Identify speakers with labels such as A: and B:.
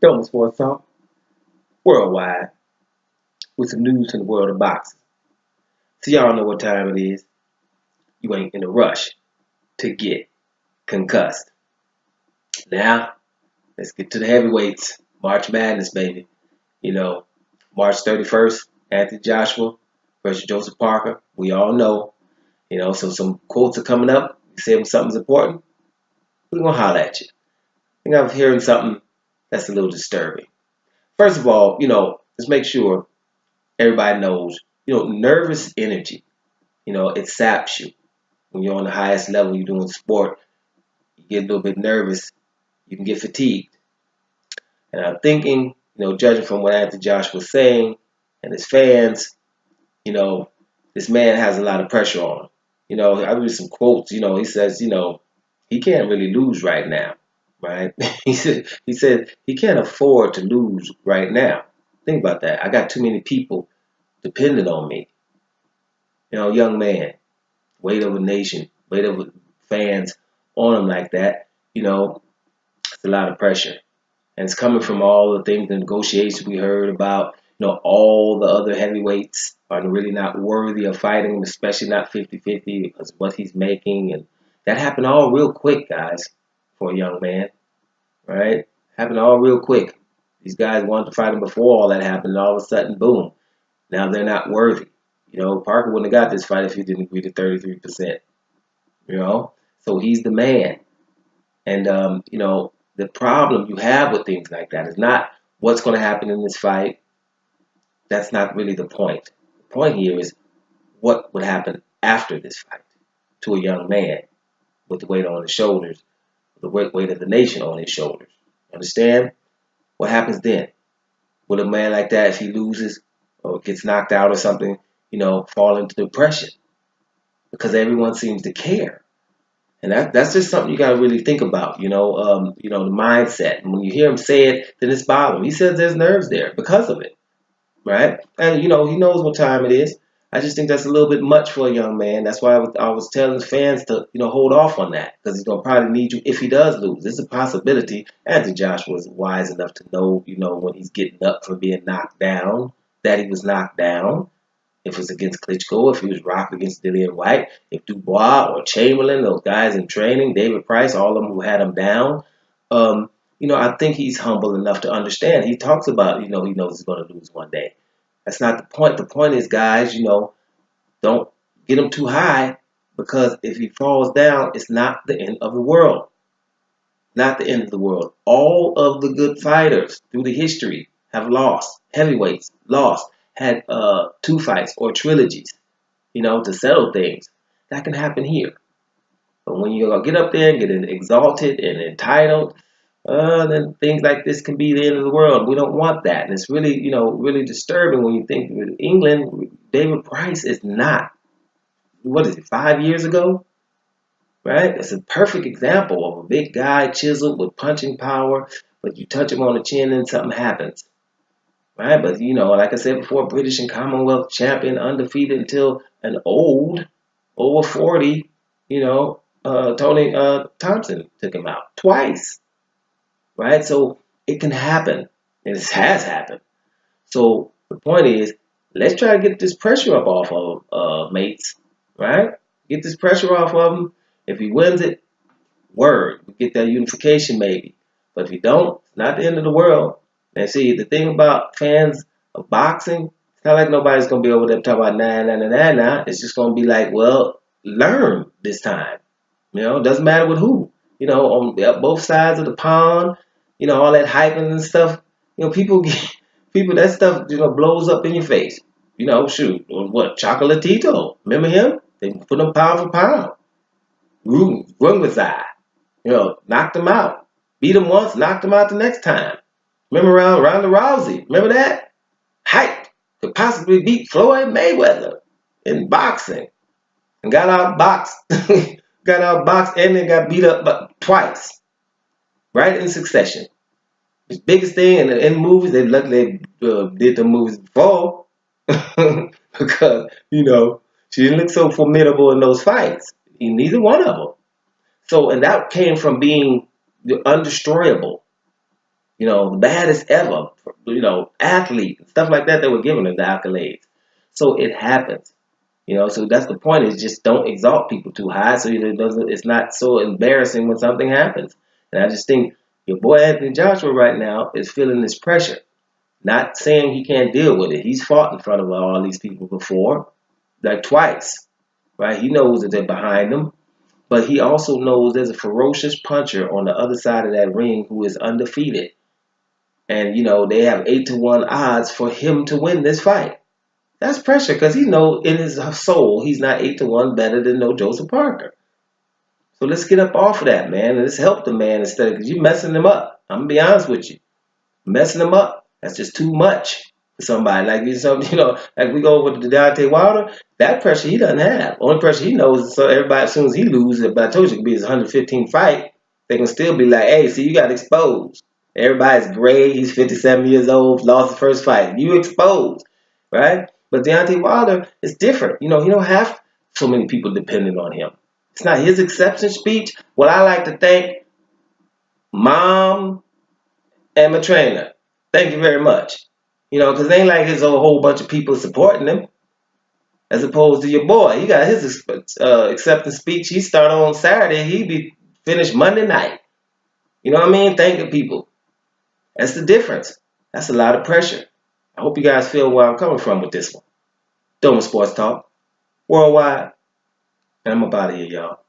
A: Film Sports Talk worldwide with some news from the world of boxing. So y'all know what time it is. You ain't in a rush to get concussed. Now, let's get to the heavyweights. March Madness, baby. You know, March 31st, Anthony Joshua versus Joseph Parker. We all know. So some quotes are coming up. You say when something's important, we're going to holler at you. I think I'm hearing something that's a little disturbing. First of all, let's make sure everybody knows, nervous energy, it saps you. When you're on the highest level, you're doing sport, you get a little bit nervous, you can get fatigued. And I'm thinking, judging from what Anthony Joshua was saying and his fans, this man has a lot of pressure on him. I read some quotes, he says, he can't really lose right now, right? he said he can't afford to lose right now. Think about that. I got too many people dependent on me. Young man, weight of a nation, weight of fans on him like that, it's a lot of pressure. And it's coming from all the things, the negotiations we heard about, all the other heavyweights are really not worthy of fighting him, especially not 50-50 because of what he's making. And that happened all real quick, guys, for a young man, right? Happened all real quick. These guys wanted to fight him before all that happened, and all of a sudden, boom, now they're not worthy. Parker wouldn't have got this fight if he didn't agree to 33%. So he's the man. And, the problem you have with things like that is not what's going to happen in this fight. That's not really the point. The point here is what would happen after this fight to a young man with the weight on his shoulders, the weight of the nation on his shoulders. Understand? What happens then? Will a man like that, if he loses or gets knocked out or something, fall into depression? Because everyone seems to care. And that's just something you got to really think about, the mindset. And when you hear him say it, then it's bothering him. He says there's nerves there because of it, right? And, he knows what time it is. I just think that's a little bit much for a young man. That's why I was telling the fans to, hold off on that because he's going to probably need you if he does lose. It's a possibility. Anthony Joshua is wise enough to know, when he's getting up from being knocked down, that he was knocked down. If it was against Klitschko, if he was rocked against Dillian White, if Dubois or Chamberlain, those guys in training, David Price, all of them who had him down, I think he's humble enough to understand. He talks about, he knows he's going to lose one day. That's not the point. The point is, guys, don't get him too high because if he falls down, it's not the end of the world. Not the end of the world. All of the good fighters through the history have lost. Heavyweights lost. Had 2 fights or trilogies, to settle things. That can happen here. But when you get up there and get exalted and entitled, then things like this can be the end of the world. We don't want that. And it's really, really disturbing when you think with England, David Price is not, 5 years ago? Right? It's a perfect example of a big guy chiseled with punching power, but you touch him on the chin and something happens. Right, but like I said before, British and Commonwealth champion, undefeated until an old, over 40, Tony Thompson took him out twice. Right, so it can happen, and it has happened. So the point is, let's try to get this pressure up off of mates. Right, get this pressure off of him. If he wins it, word, we get that unification maybe. But if he don't, it's not the end of the world. And see, the thing about fans of boxing, it's not like nobody's going to be over there talking about nah. It's just going to be like, well, learn this time. It doesn't matter with who. On both sides of the pond, all that hyping and stuff. People, that stuff, blows up in your face. Shoot, what, Chocolatito? Remember him? They put him pound for pound. Rungvisai, knocked him out. Beat him once, knocked him out the next time. Remember Ronda Rousey? Remember that? Hype could possibly beat Floyd Mayweather in boxing. And got outboxed. And then got beat up twice. Right in succession. His biggest thing in movies, they luckily did the movies before. Because, she didn't look so formidable in those fights. Neither one of them. So, and that came from being undestroyable. You know, the baddest ever, you know, athlete, stuff like that. They were giving her the accolades. So it happens. You know, so that's the point, is just don't exalt people too high so it's not so embarrassing when something happens. And I just think your boy Anthony Joshua right now is feeling this pressure. Not saying he can't deal with it. He's fought in front of all these people before, like twice, right? He knows that they're behind him, but he also knows there's a ferocious puncher on the other side of that ring who is undefeated. And, you know, they have 8-1 odds for him to win this fight. That's pressure because he knows in his soul he's not 8-1 better than no Joseph Parker. So let's get up off of that, man, and let's help the man instead of, because you're messing him up. I'm gonna be honest with you, messing him up. That's just too much for somebody like you. You know, like we go over to Deontay Wilder. That pressure he doesn't have. Only pressure he knows is so everybody, as soon as he loses, but I told you it could be his 115 fight. They can still be like, hey, see, you got exposed. Everybody's great. He's 57 years old, lost the first fight. You exposed, right? But Deontay Wilder is different. You know, he don't have so many people depending on him. It's not his acceptance speech. Well, I like to thank Mom and my trainer. Thank you very much. You know, because it ain't like there's a whole bunch of people supporting him. As opposed to your boy, he got his acceptance speech. He started on Saturday. He be finished Monday night. You know what I mean? Thanking people. That's the difference. That's a lot of pressure. I hope you guys feel where I'm coming from with this one. Doma Sports Talk, worldwide, and I'm up out of here, y'all.